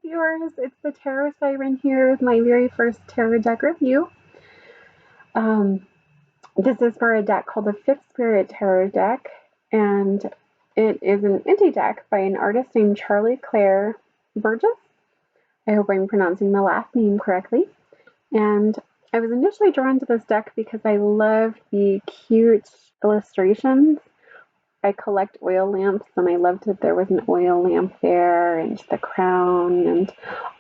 Viewers, it's the Tarot Siren here with my very first tarot deck review. Um, this is for a deck called the Fifth Spirit Tarot deck, and it is an indie deck by an artist named Charlie Claire Burgess. I hope I'm pronouncing the last name correctly. And I was initially drawn to this deck because I love the cute illustrations. I collect oil lamps, and I loved that there was an oil lamp there and the crown, and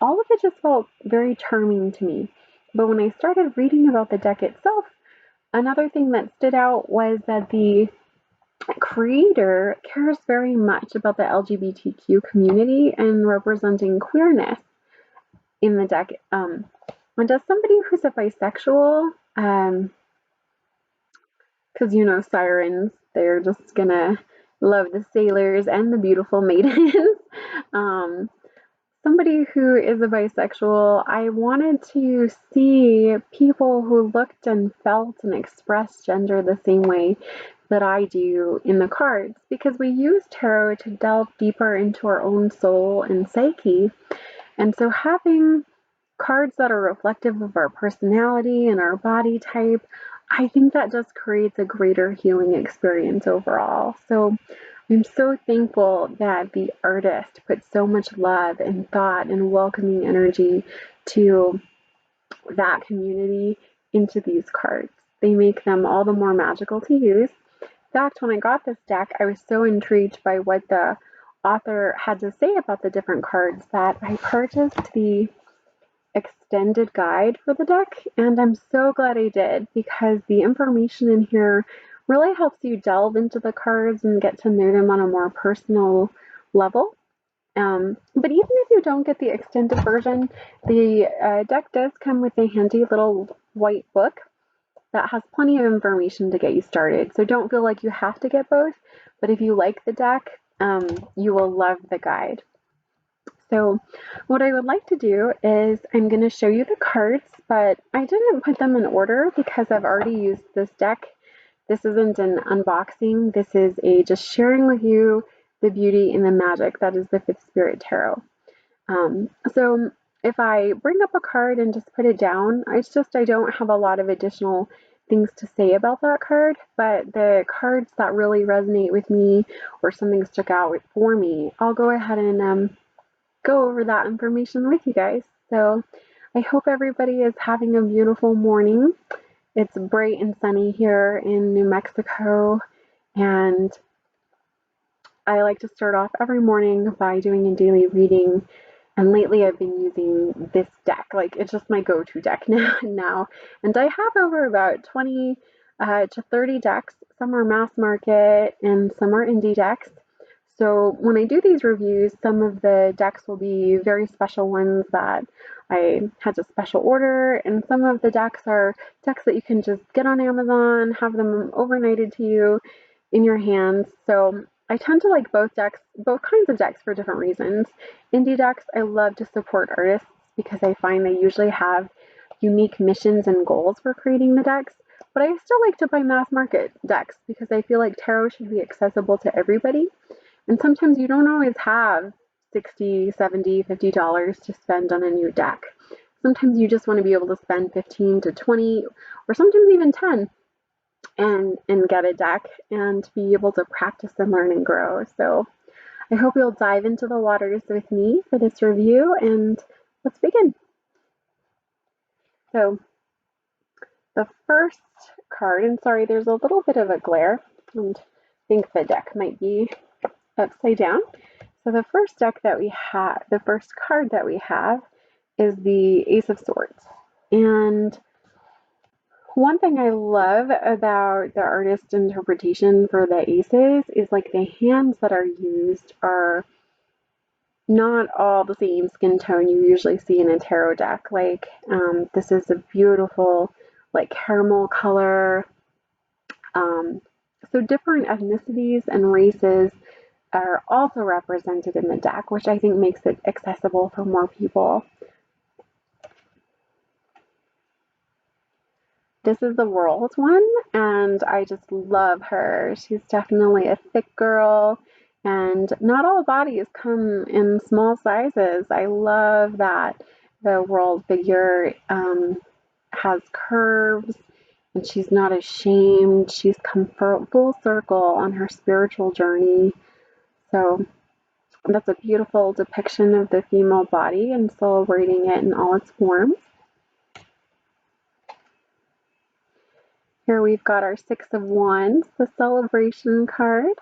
all of it just felt very charming to me. But when I started reading about the deck itself, another thing that stood out was that the creator cares very much about the LGBTQ community and representing queerness in the deck. And as somebody who's a bisexual, because sirens, they're just gonna love the sailors and the beautiful maidens. um, Somebody who is a bisexual, I wanted to see people who looked and felt and expressed gender the same way that I do in the cards, because we use tarot to delve deeper into our own soul and psyche. And so having cards that are reflective of our personality and our body type, I think that just creates a greater healing experience overall. So I'm so thankful that the artist put so much love and thought and welcoming energy to that community into these cards. They make them all the more magical to use. In fact, when I got this deck, I was so intrigued by what the author had to say about the different cards that I purchased the extended guide for the deck, and I'm so glad I did, because the information in here really helps you delve into the cards and get to know them on a more personal level. But even if you don't get the extended version, the deck does come with a handy little white book that has plenty of information to get you started. So don't feel like you have to get both, but if you like the deck, you will love the guide. So what I would like to do is I'm going to show you the cards, but I didn't put them in order because I've already used this deck. This isn't an unboxing. This is a just sharing with you the beauty and the magic that is the Fifth Spirit Tarot. So if I bring up a card and just put it down, it's just I don't have a lot of additional things to say about that card, but the cards that really resonate with me or something stuck out for me, I'll go ahead and go over that information with you guys. So I hope everybody is having a beautiful morning. It's bright and sunny here in New Mexico, and I like to start off every morning by doing a daily reading. And lately I've been using this deck. Like, it's just my go-to deck now. And I have over about 20 to 30 decks. Some are mass market and some are indie decks. So when I do these reviews, some of the decks will be very special ones that I had to special order, and some of the decks are decks that you can just get on Amazon, have them overnighted to you in your hands. So I tend to like both kinds of decks for different reasons. Indie decks, I love to support artists because I find they usually have unique missions and goals for creating the decks. But I still like to buy mass market decks because I feel like tarot should be accessible to everybody. And sometimes you don't always have 60, 70, $50 to spend on a new deck. Sometimes you just want to be able to spend 15 to 20 or sometimes even 10 and get a deck and be able to practice and learn and grow. So I hope you'll dive into the waters with me for this review, and let's begin. So the first card, and sorry, there's a little bit of a glare, and I think the deck might be upside down. So the first card that we have is the Ace of Swords. And one thing I love about the artist's interpretation for the aces is like the hands that are used are not all the same skin tone you usually see in a tarot deck. Like this is a beautiful like caramel color. So different ethnicities and races are also represented in the deck, which I think makes it accessible for more people. This is the World one, and I just love her. She's definitely a thick girl, And not all bodies come in small sizes. I love that the world figure has curves and she's not ashamed. She's come full circle on her spiritual journey. So that's a beautiful depiction of the female body and celebrating it in all its forms. Here we've got our Six of Wands, the celebration card.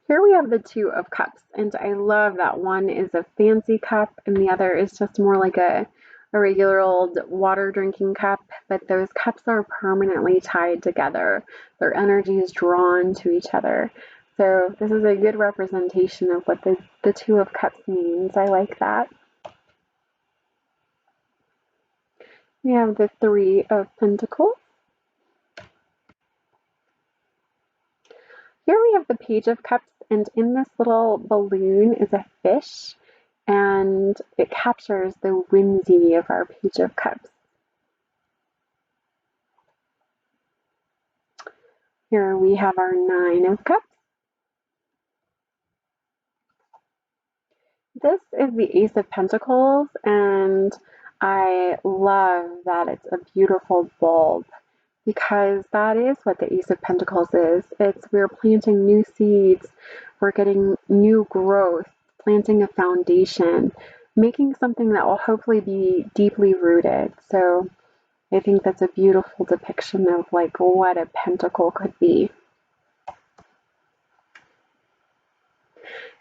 Here we have the Two of Cups, and I love that one is a fancy cup and the other is just more like a regular old water drinking cup, but those cups are permanently tied together. Their energy is drawn to each other. So this is a good representation of what the Two of Cups means. I like that. We have the Three of Pentacles. Here we have the Page of Cups, and in this little balloon is a fish, and it captures the whimsy of our Page of Cups. Here we have our Nine of Cups. This is the Ace of Pentacles, and I love that it's a beautiful bulb because that is what the Ace of Pentacles is. We're planting new seeds, we're getting new growth, planting a foundation, making something that will hopefully be deeply rooted. So I think that's a beautiful depiction of like what a pentacle could be.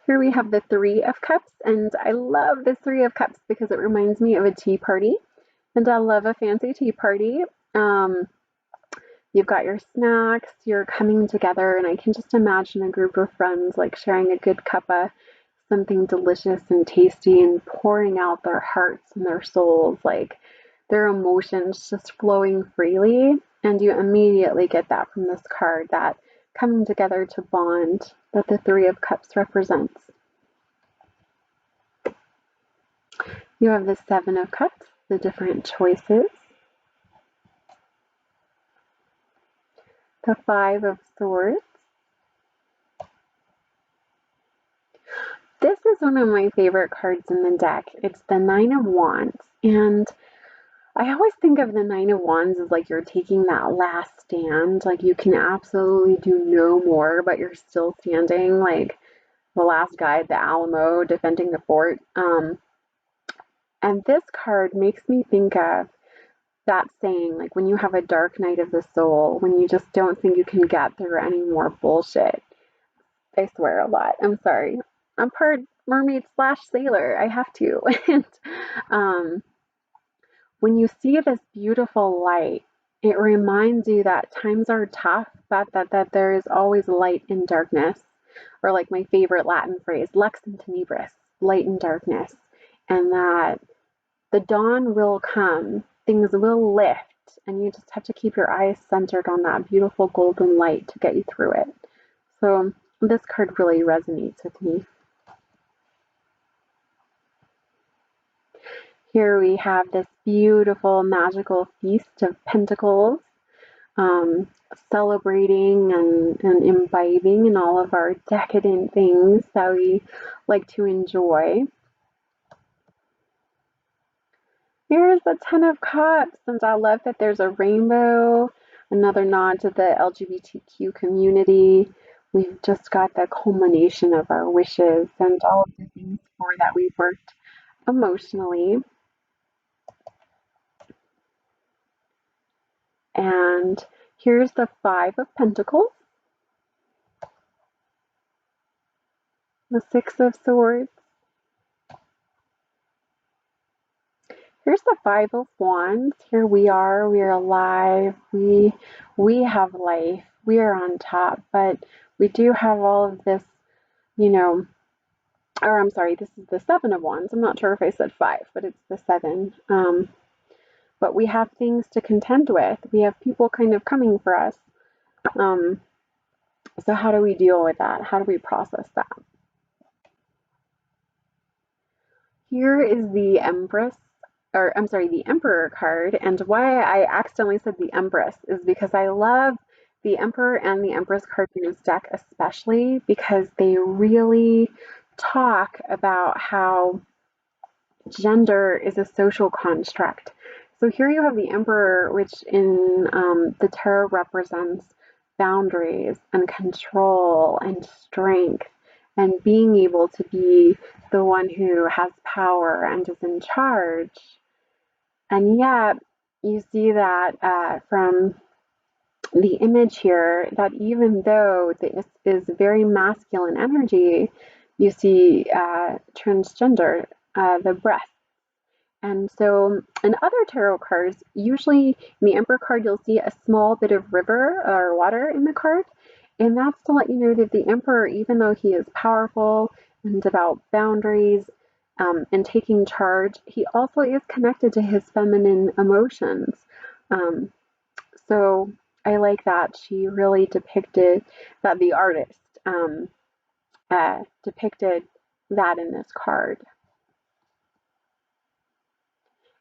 Here we have the Three of Cups, and I love the Three of Cups because it reminds me of a tea party, and I love a fancy tea party. You've got your snacks, you're coming together, and I can just imagine a group of friends like sharing a good cup of something delicious and tasty and pouring out their hearts and their souls, like their emotions just flowing freely. And you immediately get that from this card, that coming together to bond that the Three of Cups represents. You have the Seven of Cups, the different choices. The Five of Swords. This is one of my favorite cards in the deck. It's the Nine of Wands, and I always think of the Nine of Wands as like you're taking that last stand, like you can absolutely do no more, but you're still standing, like the last guy at the Alamo defending the fort. And this card makes me think of that saying, like when you have a dark night of the soul, when you just don't think you can get through any more bullshit. I swear a lot. I'm sorry. I'm part mermaid slash sailor. I have to. And um, when you see this beautiful light, it reminds you that times are tough, but that there is always light in darkness. Or like my favorite Latin phrase, lux in tenebris, light in darkness. And that the dawn will come, things will lift, and you just have to keep your eyes centered on that beautiful golden light to get you through it. So this card really resonates with me. Here we have this beautiful magical Feast of Pentacles, um, celebrating and imbibing in all of our decadent things that we like to enjoy. Here's the Ten of Cups, and I love that there's a rainbow, another nod to the LGBTQ community. We've just got the culmination of our wishes and all of the things for that we've worked emotionally. And here's the Five of Pentacles, the Six of Swords. Here's the Five of Wands. Here we are alive. We have life. We are on top, but we do have all of this, you know, or I'm sorry, this is the Seven of Wands. I'm not sure if I said five, but it's the seven. But we have things to contend with. We have people kind of coming for us. So how do we deal with that? How do we process that? Here is the Empress, or I'm sorry, the Emperor card. And why I accidentally said the Empress is because I love the Emperor and the Empress card in this deck, especially because they really talk about how gender is a social construct. So here you have the Emperor, which in the tarot represents boundaries and control and strength and being able to be the one who has power and is in charge. And yet, you see that from the image here, that even though this is very masculine energy, you see transgender, the breast. And so in other tarot cards, usually in the Emperor card, you'll see a small bit of river or water in the card. And that's to let you know that the Emperor, even though he is powerful and about boundaries and taking charge, he also is connected to his feminine emotions. Um, so I like that she really depicted that the artist depicted that in this card.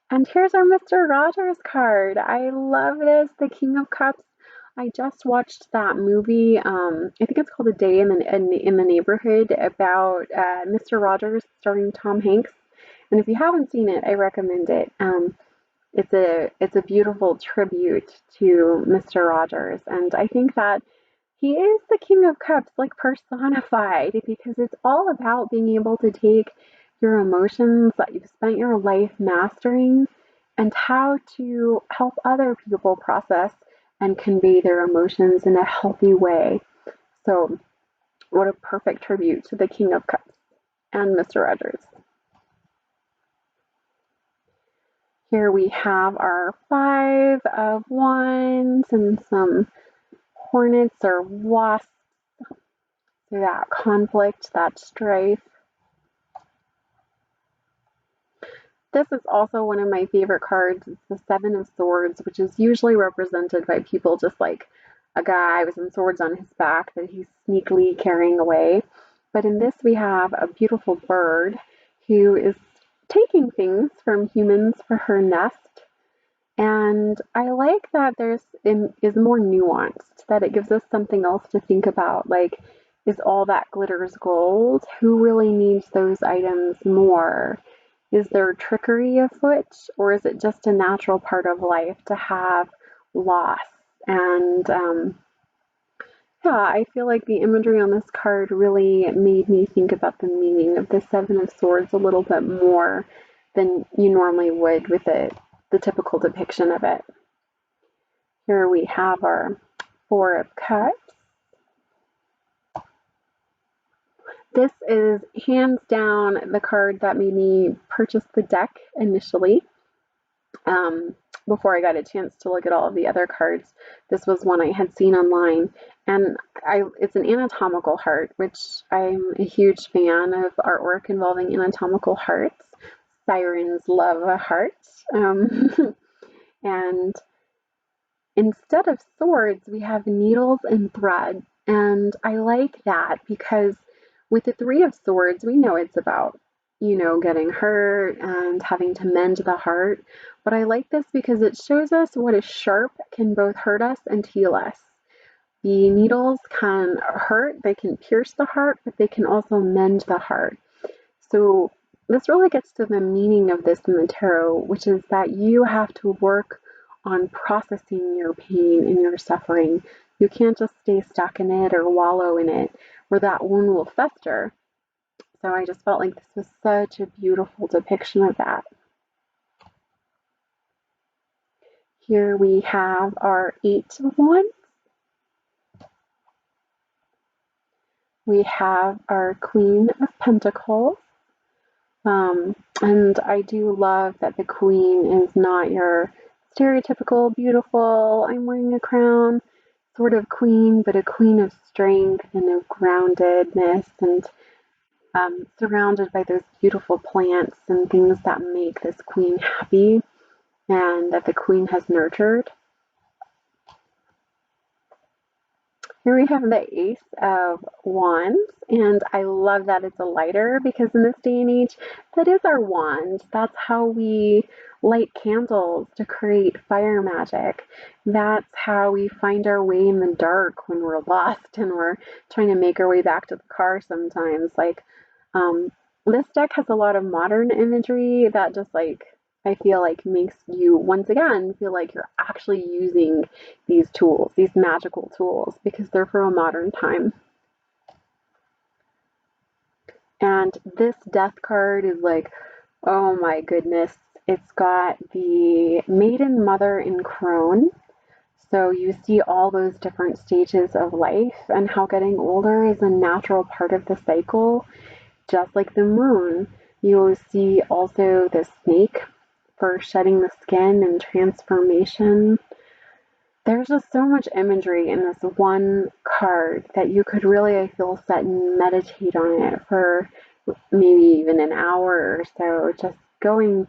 And here's our Mr. Rogers card. I love this, the King of Cups. I just watched that movie. I think it's called A Day in the Neighborhood about Mr. Rogers, starring Tom Hanks. And if you haven't seen it, I recommend it. It's a beautiful tribute to Mr. Rogers, and I think that he is the King of Cups, like personified, because it's all about being able to take your emotions that you've spent your life mastering and how to help other people process and convey their emotions in a healthy way. So, what a perfect tribute to the King of Cups and Mr. Rogers. Here we have our Five of Wands and some hornets or wasps, that conflict, that strife. This is also one of my favorite cards. It's the Seven of Swords, which is usually represented by people just like a guy with some swords on his back that he's sneakily carrying away. But in this, we have a beautiful bird who is taking things from humans for her nest. And I like that there's is more nuanced, that it gives us something else to think about. Like, is all that glitters gold? Who really needs those items more? Is there trickery afoot, or is it just a natural part of life to have loss? And yeah, I feel like the imagery on this card really made me think about the meaning of the Seven of Swords a little bit more than you normally would with the typical depiction of it. Here we have our Four of Cups. This is hands down the card that made me purchase the deck initially. Before I got a chance to look at all of the other cards, this was one I had seen online, and it's an anatomical heart, which I'm a huge fan of artwork involving anatomical hearts. Sirens love a heart. And instead of swords, we have needles and thread. And I like that because with the Three of Swords, we know it's about, getting hurt and having to mend the heart. But I like this because it shows us what is sharp can both hurt us and heal us. The needles can hurt, they can pierce the heart, but they can also mend the heart. So this really gets to the meaning of this in the tarot, which is that you have to work on processing your pain and your suffering. You can't just stay stuck in it or wallow in it, or that wound will fester. So I just felt like this was such a beautiful depiction of that. Here we have our Eight of Wands. We have our Queen of Pentacles. And I do love that the Queen is not your stereotypical beautiful, I'm wearing a crown sort of queen, but a queen of strength and of groundedness and surrounded by those beautiful plants and things that make this queen happy and that the queen has nurtured. Here we have the Ace of Wands, and I love that it's a lighter because in this day and age, that is our wand. That's how we light candles to create fire magic. That's how we find our way in the dark when we're lost and we're trying to make our way back to the car sometimes. Um, this deck has a lot of modern imagery that just I feel like makes you once again feel like you're actually using these tools, these magical tools, because they're from a modern time. And this death card is like, oh my goodness. It's got the Maiden Mother in Crone. So you see all those different stages of life and how getting older is a natural part of the cycle, just like the moon. You'll see also the snake for shedding the skin and transformation. There's just so much imagery in this one card that you could really, I feel, sit and meditate on it for maybe even an hour or so, just going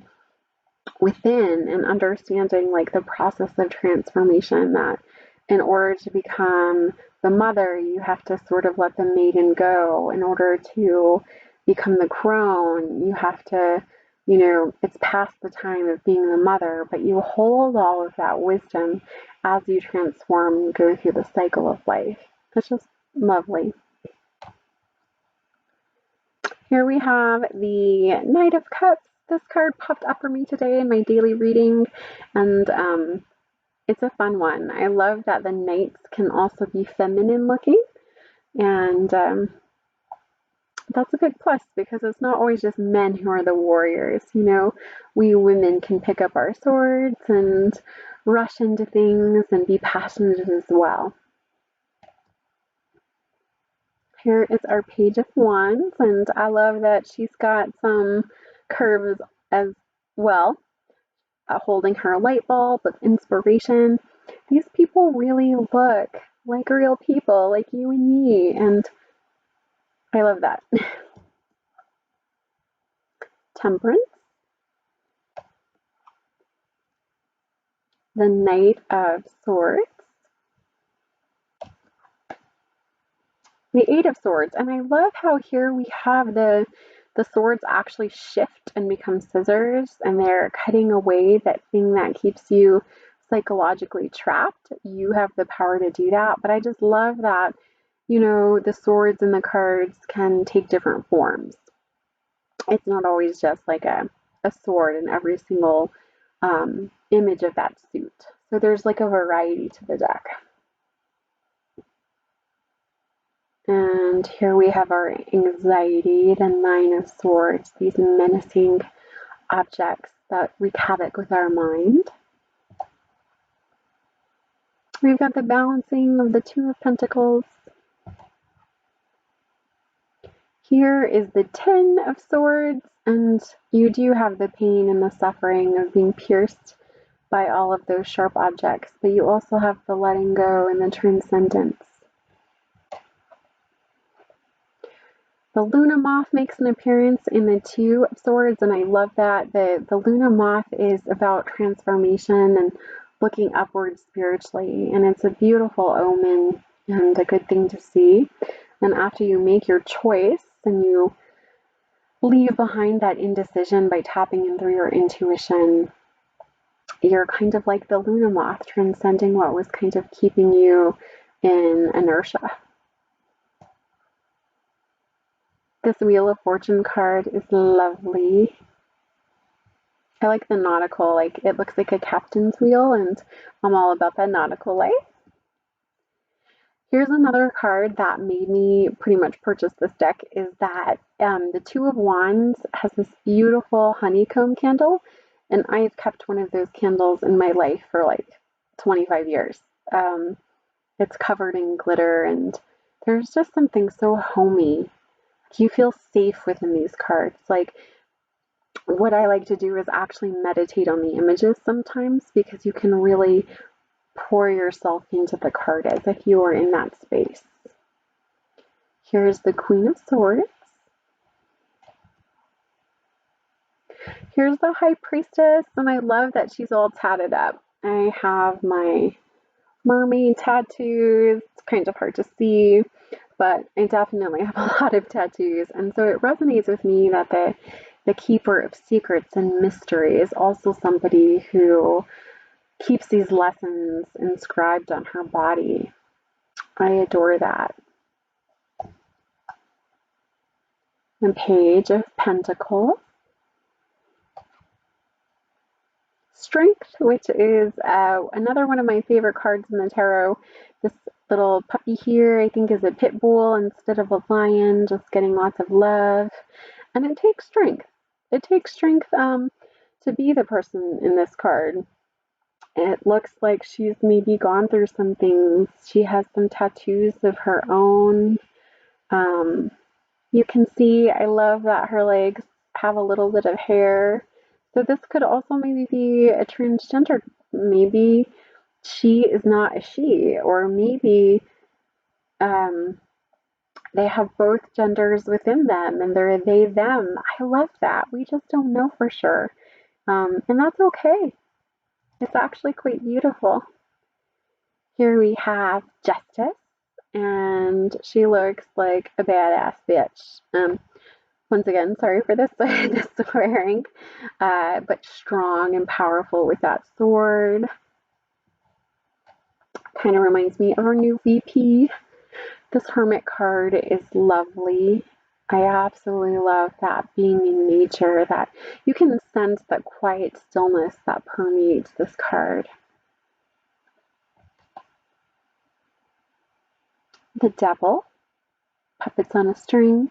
within and understanding like the process of transformation that in order to become the mother, you have to sort of let the maiden go. In order to become the crone, you have to, it's past the time of being the mother, but you hold all of that wisdom as you transform and go through the cycle of life. It's just lovely. Here we have the Knight of Cups. This card popped up for me today in my daily reading, and it's a fun one. I love that the knights can also be feminine looking, and that's a big plus because it's not always just men who are the warriors. We women can pick up our swords and rush into things and be passionate as well. Here is our Page of Wands, and I love that she's got some curves as well, holding her light bulb with inspiration. These people really look like real people, like you and me, and I love that. Temperance, the Knight of Swords, the Eight of Swords, and I love how here we have the swords actually shift and become scissors, and they're cutting away that thing that keeps you psychologically trapped. You have the power to do that, but I just love that, the swords and the cards can take different forms. It's not always just like a sword in every single image of that suit. So there's like a variety to the deck. And here we have our anxiety, the Nine of Swords, these menacing objects that wreak havoc with our mind. We've got the balancing of the Two of Pentacles. Here is the Ten of Swords, and you do have the pain and the suffering of being pierced by all of those sharp objects, but you also have the letting go and the transcendence. The Luna Moth makes an appearance in the Two of Swords, and I love that. The Luna Moth is about transformation and looking upwards spiritually, and it's a beautiful omen and a good thing to see. And after you make your choice and you leave behind that indecision by tapping in through your intuition, you're kind of like the Luna Moth, transcending what was kind of keeping you in inertia. This Wheel of Fortune card is lovely. I like the nautical, like it looks like a captain's wheel, and I'm all about that nautical life. Here's another card that made me pretty much purchase this deck, is that the Two of Wands has this beautiful honeycomb candle, and I've kept one of those candles in my life for like 25 years. It's covered in glitter, and there's just something so homey. You feel safe within these cards. Like, what I like to do is actually meditate on the images sometimes, because you can really pour yourself into the card as if you were in that space. Here's the Queen of Swords. Here's the High Priestess, and I love that she's all tatted up. I have my mermaid tattoos. It's kind of hard to see, but I definitely have a lot of tattoos, and so it resonates with me that the keeper of secrets and mystery is also somebody who keeps these lessons inscribed on her body. I adore that. The Page of Pentacles. Strength, which is another one of my favorite cards in the tarot. This little puppy here, I think, is a pit bull instead of a lion, just getting lots of love. And it takes strength. It takes strength to be the person in this card. It looks like she's maybe gone through some things. She has some tattoos of her own. You can see, I love that her legs have a little bit of hair. So this could also maybe be a transgender. Maybe she is not a she, or maybe um, they have both genders within them and they're they, them. I love that. We just don't know for sure. And that's okay. It's actually quite beautiful. Here we have Justice, and she looks like a badass bitch. Once again, sorry for this, this swearing, but strong and powerful with that sword. Kind of reminds me of our new VP. This Hermit card is lovely. I absolutely love that being in nature, that you can sense that quiet stillness that permeates this card. The Devil, puppets on a string.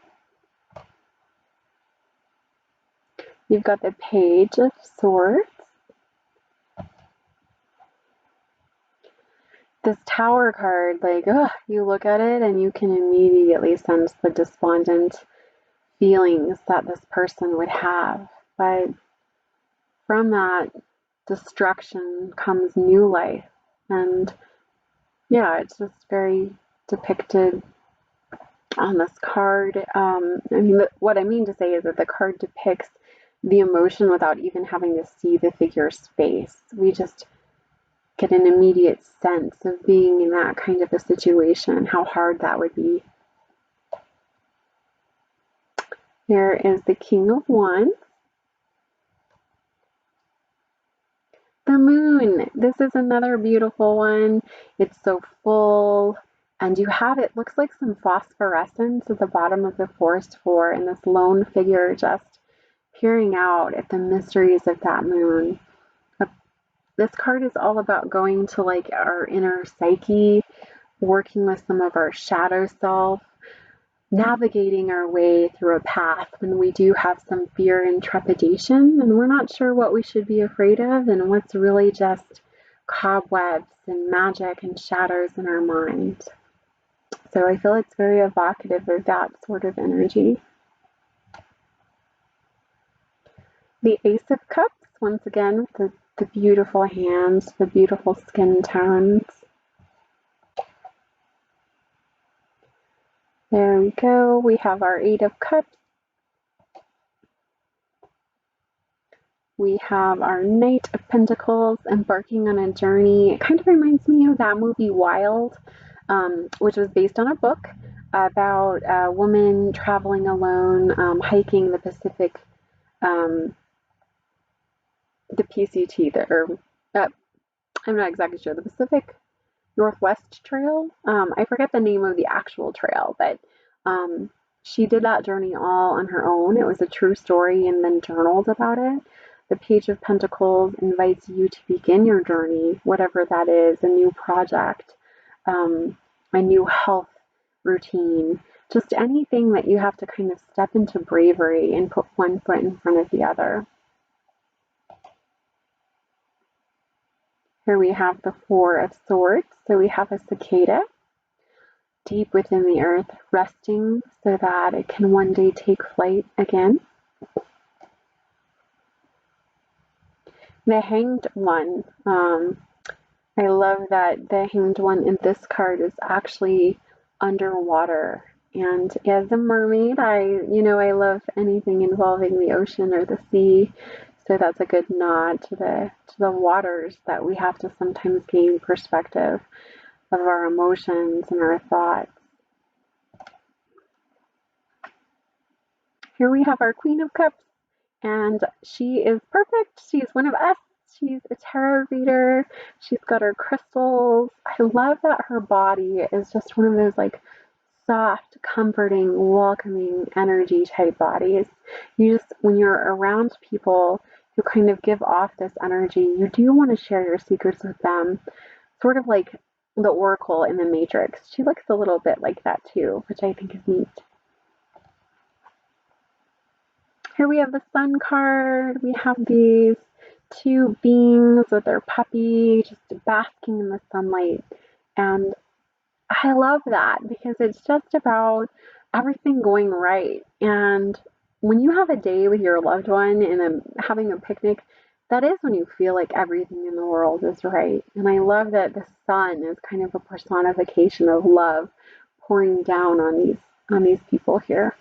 You've got the Page of Swords. This Tower card, like, you look at it and you can immediately sense the despondent feelings that this person would have. But from that destruction comes new life. And yeah, it's just very depicted on this card. What I mean to say is that the card depicts the emotion without even having to see the figure's face. We just get an immediate sense of being in that kind of a situation, how hard that would be. Here is the King of Wands. The Moon. This is another beautiful one. It's so full, and you have, it looks like some phosphorescence at the bottom of the forest floor, and this lone figure just peering out at the mysteries of that moon. This card is all about going to like our inner psyche, working with some of our shadow self, navigating our way through a path when we do have some fear and trepidation and we're not sure what we should be afraid of and what's really just cobwebs and magic and shadows in our mind. So I feel it's very evocative of that sort of energy. The Ace of Cups, once again, with the beautiful hands, the beautiful skin tones. There we go. We have our Eight of Cups. We have our Knight of Pentacles embarking on a journey. It kind of reminds me of that movie Wild, which was based on a book about a woman traveling alone, hiking the Pacific, the PCT, I'm not exactly sure, the Pacific Northwest Trail. I forget the name of the actual trail, but she did that journey all on her own. It was a true story and then journaled about it. The Page of Pentacles invites you to begin your journey, whatever that is, a new project, a new health routine, just anything that you have to kind of step into bravery and put one foot in front of the other. Here we have the Four of Swords. So we have a cicada deep within the earth, resting so that it can one day take flight again. The Hanged One. I love that the Hanged One in this card is actually underwater. And as a mermaid, I love anything involving the ocean or the sea. So that's a good nod to the waters, that we have to sometimes gain perspective of our emotions and our thoughts. Here we have our Queen of Cups, and she is perfect. She's one of us. She's a tarot reader. She's got her crystals. I love that her body is just one of those like soft, comforting, welcoming energy type bodies. You just, when you're around people who kind of give off this energy, you do want to share your secrets with them, sort of like the Oracle in the Matrix. She looks a little bit like that too, which I think is neat. Here we have the Sun card. We have these two beings with their puppy just basking in the sunlight. And I love that because it's just about everything going right. And when you have a day with your loved one and having a picnic, that is when you feel like everything in the world is right. And I love that the sun is kind of a personification of love pouring down on these people here.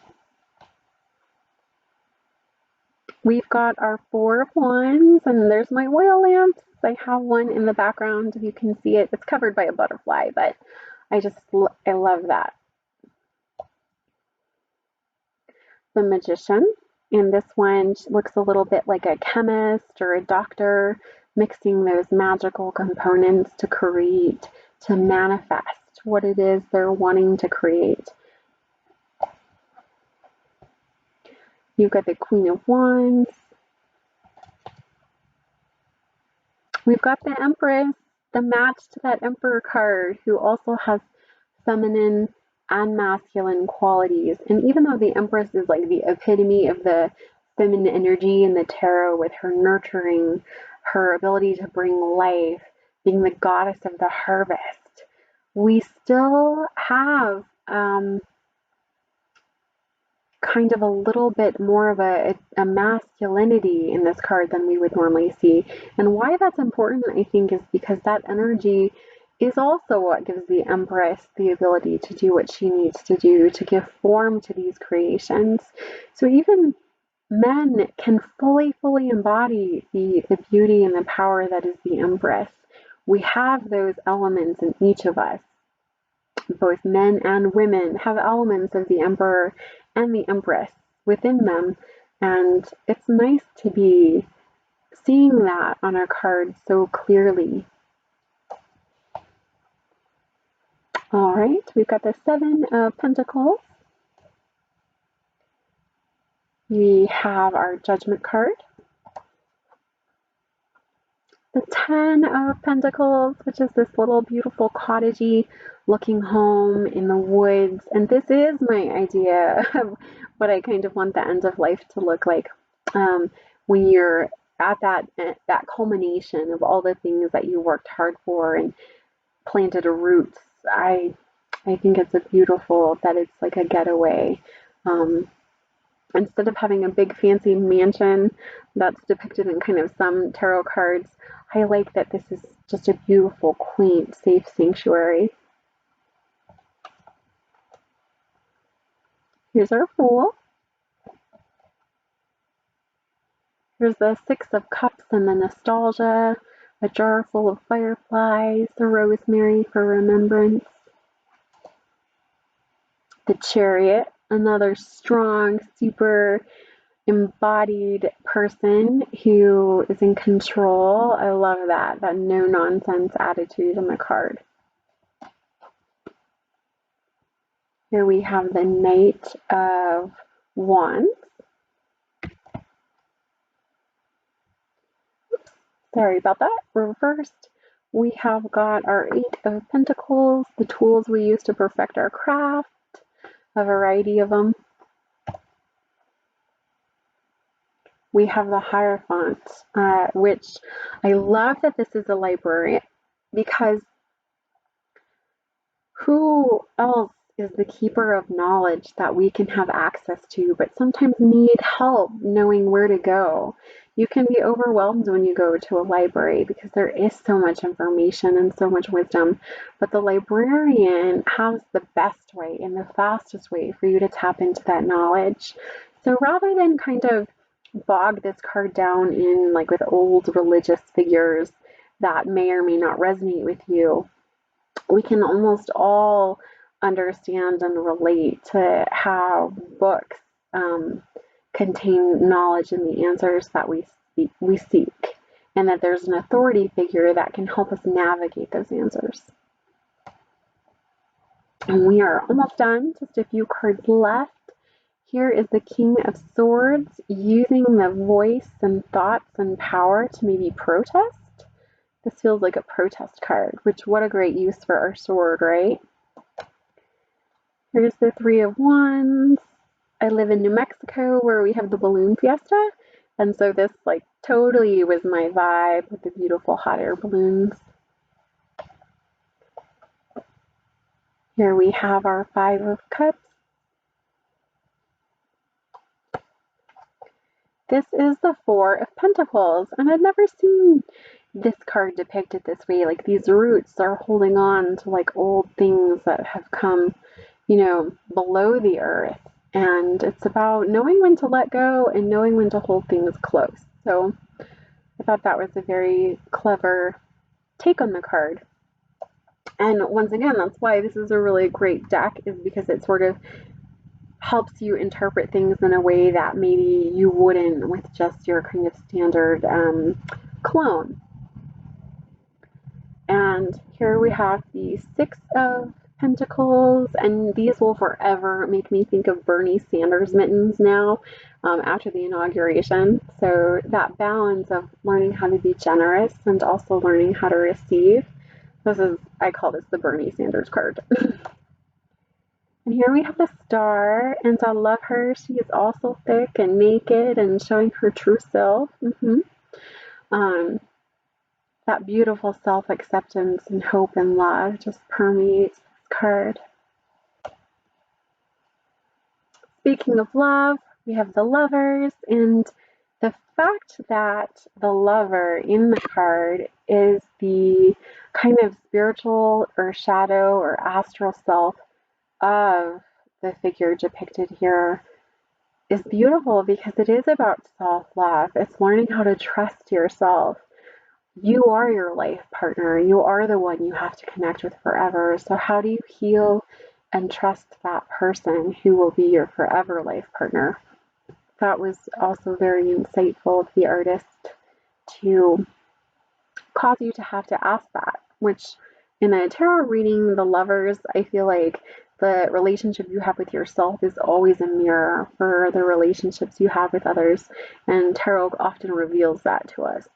We've got our Four of Wands, and there's my oil lamps. I have one in the background if you can see it. It's covered by a butterfly, but I love that. The Magician, and this one looks a little bit like a chemist or a doctor, mixing those magical components to create, to manifest what it is they're wanting to create. You've got the Queen of Wands. We've got the Empress, the match to that Emperor card, who also has feminine and masculine qualities. And even though the Empress is like the epitome of the feminine energy in the tarot, with her nurturing, her ability to bring life, being the goddess of the harvest, we still have kind of a little bit more of a masculinity in this card than we would normally see. And why that's important, I think, is because that energy is also what gives the Empress the ability to do what she needs to do to give form to these creations. So even men can fully embody the beauty and the power that is the Empress. We have those elements in each of us. Both men and women have elements of the Emperor and the Empress within them, and it's nice to be seeing that on our card so clearly. All right, we've got the Seven of Pentacles. We have our Judgment card. The Ten of Pentacles, which is this little beautiful cottagey looking home in the woods. And this is my idea of what I kind of want the end of life to look like. When you're at that culmination of all the things that you worked hard for and planted roots. I think it's a beautiful that it's like a getaway. Instead of having a big fancy mansion that's depicted in kind of some tarot cards, I like that this is just a beautiful, quaint, safe sanctuary. Here's our Fool. Here's the Six of Cups and the nostalgia, a jar full of fireflies, the rosemary for remembrance. The Chariot, another strong, super embodied person who is in control. I love that no nonsense attitude on the card. Here we have the Knight of Wands. Oops, sorry about that. Reversed. We have got our Eight of Pentacles, the tools we use to perfect our craft, a variety of them. We have the Hierophant, which I love that this is a library, because who else is the keeper of knowledge that we can have access to, but sometimes need help knowing where to go? You can be overwhelmed when you go to a library because there is so much information and so much wisdom, but the librarian has the best way and the fastest way for you to tap into that knowledge. So rather than kind of bog this card down in like with old religious figures that may or may not resonate with you, we can almost all understand and relate to how books contain knowledge and the answers that we seek, and that there's an authority figure that can help us navigate those answers. And we are almost done, just a few cards left. Here is the King of Swords, using the voice and thoughts and power to maybe protest. This feels like a protest card, which what a great use for our sword, right? Here's the Three of Wands. I live in New Mexico where we have the balloon fiesta, and so this like totally was my vibe with the beautiful hot air balloons. Here we have our Five of Cups. This is the Four of Pentacles, and I've never seen this card depicted this way. Like these roots are holding on to like old things that have come, you know, below the earth. And it's about knowing when to let go and knowing when to hold things close. So I thought that was a very clever take on the card. And once again, that's why this is a really great deck, is because it sort of helps you interpret things in a way that maybe you wouldn't with just your kind of standard clone. And here we have the Six of Pentacles, and these will forever make me think of Bernie Sanders mittens now after the inauguration. So that balance of learning how to be generous and also learning how to receive. This is, I call this the Bernie Sanders card. And here we have the Star, and I love her. She is also thick and naked and showing her true self. That beautiful self-acceptance and hope and love just permeates this card. Speaking of love, we have the Lovers, and the fact that the Lover in the card is the kind of spiritual or shadow or astral self of the figure depicted here is beautiful, because it is about self-love. It's learning how to trust yourself. You are your life partner. You are the one you have to connect with forever. So how do you heal and trust that person who will be your forever life partner? That was also very insightful of the artist to cause you to have to ask that, which in a tarot reading, the Lovers, I feel like the relationship you have with yourself is always a mirror for the relationships you have with others, and tarot often reveals that to us.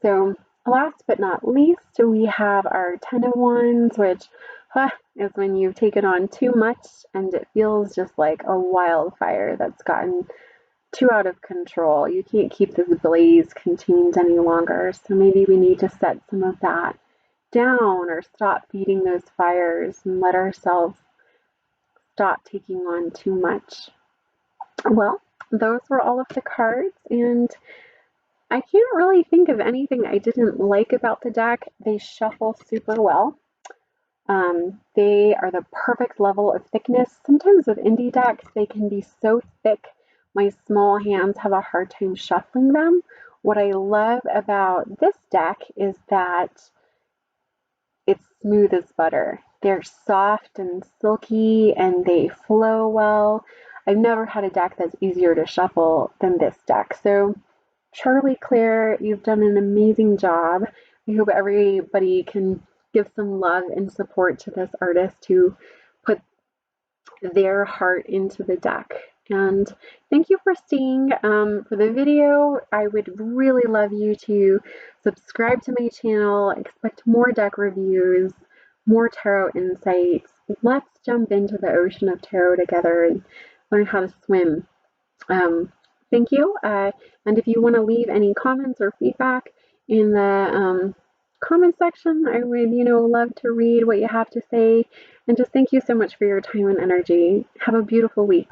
So last but not least, we have our Ten of Wands, which is when you've taken on too much and it feels just like a wildfire that's gotten too out of control. You can't keep this blaze contained any longer. So maybe we need to set some of that down or stop feeding those fires and let ourselves stop taking on too much. Well, those were all of the cards, and I can't really think of anything I didn't like about the deck. They shuffle super well. They are the perfect level of thickness. Sometimes with indie decks, they can be so thick, my small hands have a hard time shuffling them. What I love about this deck is that it's smooth as butter. They're soft and silky and they flow well. I've never had a deck that's easier to shuffle than this deck. So Charlie Claire, you've done an amazing job. I hope everybody can give some love and support to this artist who put their heart into the deck. And thank you for staying for the video. I would really love you to subscribe to my channel, expect more deck reviews, more tarot insights. Let's jump into the ocean of tarot together and learn how to swim. Thank you. And if you want to leave any comments or feedback in the comment section, I would, love to read what you have to say. And just thank you so much for your time and energy. Have a beautiful week.